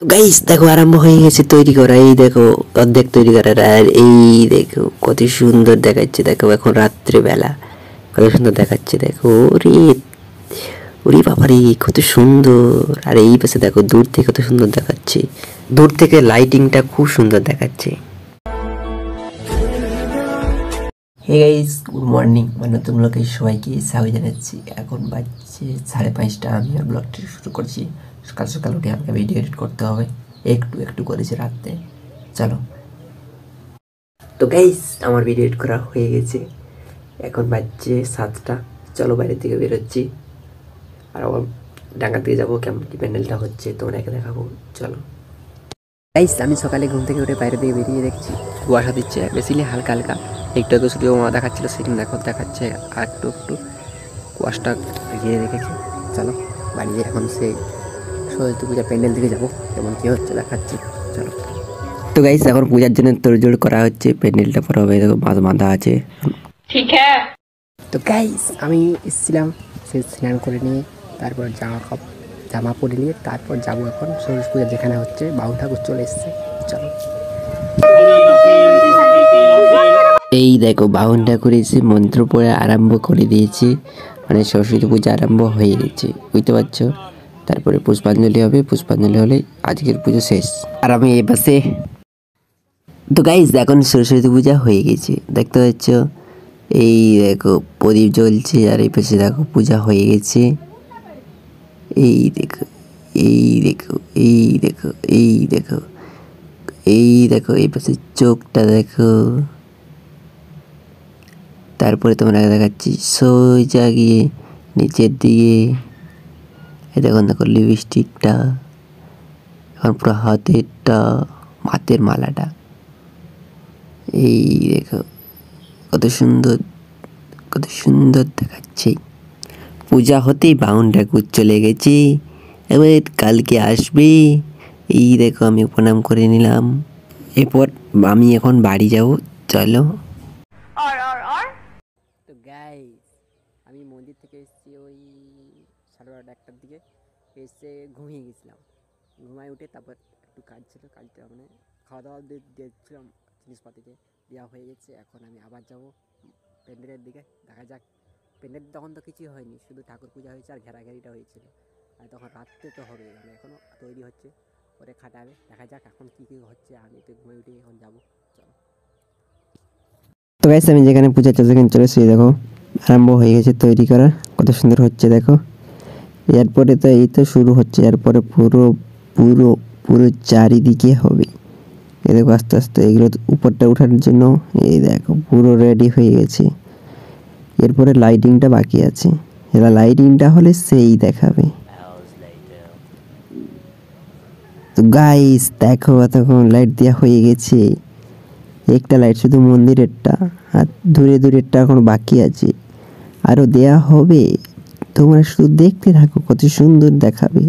তো গাইস দেখো আরম্ভ হয়ে গেছে তৈরি করা। এই দেখো অর্ধেক তৈরি করার, আর এই দেখো কত সুন্দর দেখাচ্ছে। দেখো এখন রাত্রে বেলা কত সুন্দর দেখাচ্ছে। দেখো ওরে ওরে বাবারে কত সুন্দর। আর এই পাশে দেখো দূর থেকে কত সুন্দর দেখাচ্ছে, দূর থেকে লাইটিংটা খুব সুন্দর দেখাচ্ছে। Hey guys, good morning. নতুন ব্লগে সবাইকে স্বাগত জানাচ্ছি। এখন বাজছে 5:30। আমি আর ব্লগটি শুরু করছি। সকাল সকাল উঠে আমাকে ভিডিও এডিট করতে হবে, একটু একটু করেছি রাতে। চলো তো গাইস, আমার ভিডিও এডিট করা হয়ে গেছে। এখন বাজছে 7টা। চলো বাইরের দিকে বেরোচ্ছি, আর আবার ডাঙ্গার দিকে যাবো। কেমন কি প্যান্ডেলটা হচ্ছে তোমাদেরকে দেখাবো। চলো গাইস, আমি সকালে ঘুম থেকে উঠে বাইরের দিকে বেরিয়ে দেখছি কুয়াশা দিচ্ছে, বেশিলে হালকা হালকা। একটু আগে সূর্য দেখাচ্ছিল, সেদিন দেখো দেখাচ্ছে। আর একটু একটু কুয়াশটা ঘিরে রেখেছে। চলো বাড়ি গিয়ে এখন সেই সরস্বতী পূজার প্যান্ডেল দিকে যাবো, কেমন কী হচ্ছে দেখাচ্ছি। চলো তো গাইস, এখন পূজার জন্য তোড়জোড় করা হচ্ছে। প্যান্ডেলটা পরে হবে, দেখো বাঁধ বাঁধা আছে। ঠিক হ্যাঁ। তো গাইস, আমি এসেছিলাম সে স্নান করে নিয়ে, তারপর জামা পরে নিয়ে তারপর যাবো এখন সরস্বতী পূজা যেখানে হচ্ছে। বাউল ঠাকুর চলে এসছে। চলো এই দেখো বাউন ঠাকুর এসে মন্ত্র পড়ে আরম্ভ করে দিয়েছে, মানে সরস্বতী পূজা আরম্ভ হয়ে গেছে, বুঝতে পারছো। তারপরে পুষ্পাঞ্জলি হবে, পুষ্পাঞ্জলি হলে আজকের পুজো শেষ। আর আমি এ পাশে তো গাইস, এখন সরস্বতী পূজা হয়ে গেছে, দেখতে পাচ্ছ। এই দেখো প্রদীপ জ্বলছে, আর এই পাশে দেখো পূজা হয়ে গেছে। এই দেখো এই দেখো এই দেখো এই দেখো এই দেখো এই পাশে চোখটা দেখো। তারপরে তোমরা দেখাচ্ছি সোজা গিয়ে নিচের দিকে। এই দেখো দেখো লিপস্টিকটা, এখন পুরো হাতেরটা, হাতের মালাটা। এই দেখো কত সুন্দর, কত সুন্দর দেখাচ্ছে। পূজা হতেই বাউন ঠাকুর চলে গেছে, এবার কালকে আসবে। এই দেখো আমি প্রণাম করে নিলাম। এরপর আমি এখন বাড়ি যাব। চলো তো গাইস, আমি মন্দির থেকে এসেছি ওই 12:30-1টার দিকে। এসে ঘুমিয়ে গেছিলাম। ঘুমায় উঠে তারপর একটু কাজ ছিল, কাজটা মানে খাওয়া দাওয়া দিয়েছিলাম, জিনিসপাতিতে দেওয়া হয়ে গেছে। এখন আমি আবার যাব প্যান্ডেলের দিকে, দেখা যাক। প্যান্ডেল তখন তো কিছুই হয়নি, শুধু ঠাকুর পূজা হয়েছে আর ঘেরাঘেরিটা হয়েছিল। আর তখন রাত্রে তো হবে, মানে এখনও তৈরি হচ্ছে, পরে খাটাবে। দেখা যাক এখন কী কী হচ্ছে। আমি তো ঘুমিয়ে উঠে এখন যাবো। চলো তো গাইস, আমি যেখানে পূজা হচ্ছে সেখানে চলে এসেছি। দেখো আরম্ভ হয়ে গেছে তৈরি করা, কত সুন্দর হচ্ছে দেখো। এরপরে তো এই তো শুরু হচ্ছে, এরপরে পুরো পুরো পুরো চারিদিকে হবে। এই দেখো আস্তে আস্তে এগুলো উপরটা ওঠার জন্য এই দেখো পুরো রেডি হয়ে গেছে। এরপরে লাইটিংটা বাকি আছে, এরা লাইটিংটা হলে সেই দেখাবে। তো গাইস দেখো এতক্ষণ লাইট দেওয়া হয়ে গেছে। একটা লাইট শুধু মন্দিরেরটা, আর দূরে দূরেরটা এখন বাকি আছে, আরও দেয়া হবে। তোমরা শুধু দেখতে থাকো, কত সুন্দর দেখাবে।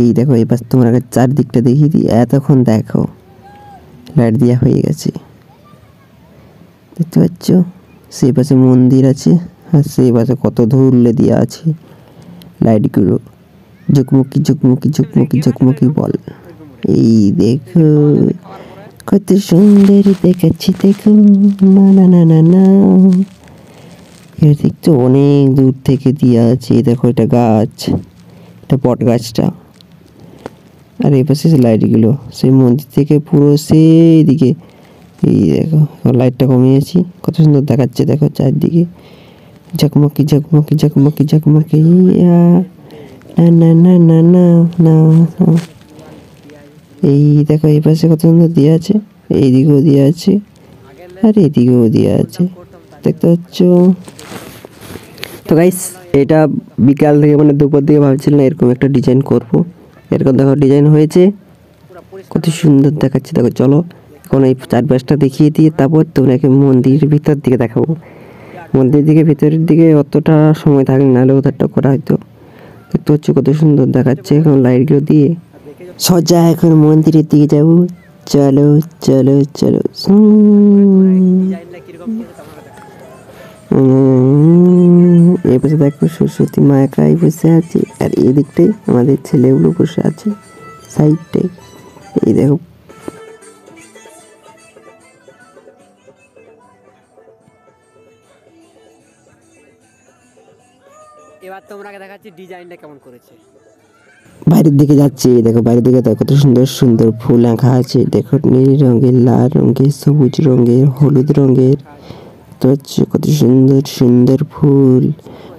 এই দেখো এবার তোমরা চারদিকটা দেখিয়ে দিই। এতক্ষণ দেখো লাইট দেওয়া হয়ে গেছে, দেখতে পাচ্ছ। সেই পাশে মন্দির আছে, আর সেই পাশে কত ধুলে দেওয়া আছে লাইটগুলো, ঝুকমুকি ঝুকমুকি ঝুকমুকি ঝুকমুকি বল। এই দেখো কত সুন্দর দেখাচ্ছে, দেখো। না না না না না, এটা দেখছো অনেক দূর থেকে দেওয়া আছে। দেখো এটা গাছ, এটা বট গাছটা। আর এই পাশে লাইটগুলো সেই মন্দির থেকে পুরো সেই দিকে। এই দেখো লাইটটা কমিয়েছি, কত সুন্দর দেখাচ্ছে দেখো চারদিকে, ঝকমকি ঝকমকি ঝকমকি ঝকমকি। না না না না না না, এই দেখো এই পাশে কত সুন্দর দেওয়া আছে, এইদিকেও দেওয়া আছে, আর এদিকেও দেওয়া আছে, দেখতে পাচ্ছ। তো গাইস, এটা বিকাল থেকে মানে দুপুর দিকে ভাবছিলাম এরকম একটা ডিজাইন করব। এরকম দেখো ডিজাইন হয়েছে, কত সুন্দর দেখাচ্ছে দেখো। চলো এখন এই চারপাশটা দেখিয়ে দিয়ে তারপর তোমাকে মন্দিরের ভিতর দিকে দেখাবো। মন্দির দিকে ভিতরের দিকে অতটা সময় থাকে না, হলে ওধারটা করা হয়তো। দেখতে হচ্ছে কত সুন্দর দেখাচ্ছে। এখন লাইটগুলো দিয়ে সজা এখন মন্দিরের দিকে যাবো। চলো চলো চলো। এপাশে দেখো সরস্বতী মা একাই বসে আছে, আর এদিকটাই আমাদের ছেলেগুলো বসে আছে। সাইডে এই দেখো। এবার তোমরাকে দেখাচ্ছি ডিজাইনটা কেমন করেছে। বাইরের দিকে যাচ্ছি, দেখো বাইরের দিকে দেখো কত সুন্দর সুন্দর ফুল আঁকা আছে। দেখো নীল রঙের, লাল রঙের, সবুজ রঙের, হলুদ রঙের, তো হচ্ছে কত সুন্দর সুন্দর ফুল।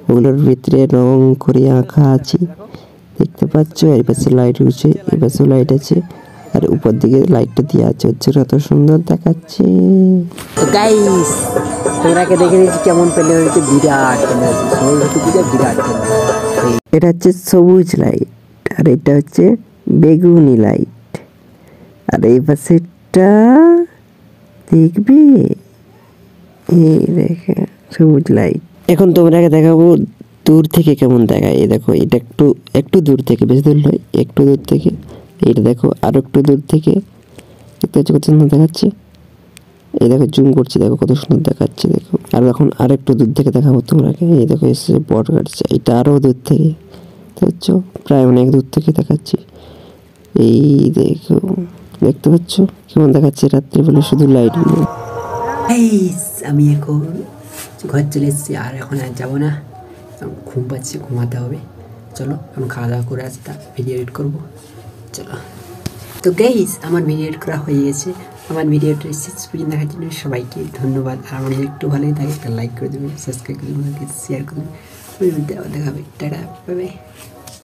ওগুলোর ভিতরে রং করে আঁকা আছে, দেখতে পাচ্ছ। এই পাশে লাইট উঠছে, এই পাশেও লাইট আছে, আর উপর দিকে লাইটটা দিয়ে আছে, হচ্ছে কত সুন্দর দেখাচ্ছে। তো গাইস তোমরাকে দেখে নিচ্ছি কেমন প্যান্ডেল হচ্ছে, বিরাট প্যান্ডেল, সরস্বতী পূজা বিরাট প্যান্ডেল। এটা হচ্ছে সবুজ লাইট, আর এটা হচ্ছে বেগুনি লাইট, আর এই পাশেরটা দেখবে, এই দেখে সবুজ লাইট। এখন তোমাকে দেখাবো দূর থেকে কেমন দেখায়। এই দেখো, এটা একটু একটু দূর থেকে, বেশি দূর নয়, একটু দূর থেকে। এইটা দেখো আরো একটু দূর থেকে, দেখতে পাচ্ছ কত সুন্দর দেখাচ্ছে। এই দেখো জুম করছি, দেখো কত সুন্দর দেখাচ্ছে। দেখো আর এখন আর একটু দূর থেকে দেখাবো তোমাকে। এই দেখো এসে বট কাটছে, এটা আরো দূর থেকে, দেখছ প্রায় অনেক দূর থেকে দেখাচ্ছি। এই দেখো, দেখতে পাচ্ছ কেমন দেখাচ্ছে রাত্রে বেলা শুধু লাইট গুলো। আমি এখন ঘর চলে এসেছি, আর এখন আর যাবো না, ঘুম পাচ্ছি, ঘুমাতে হবে। চলো এখন খাওয়া দাওয়া করে আসি, তা ভিডিও এডিট করবো। চলো। তো গাইস আমার ভিডিও এডিট করা হয়ে গেছে। আমার ভিডিওটা শেষ পর্যন্ত দেখার জন্য সবাইকে ধন্যবাদ। আর আমার যদি একটু ভালোই থাকে একটা লাইক করে দেবেন, সাবস্ক্রাইব করে দেবেন, শেয়ার করে দেবেন। দেখাবে, টাটা, বাই বাই।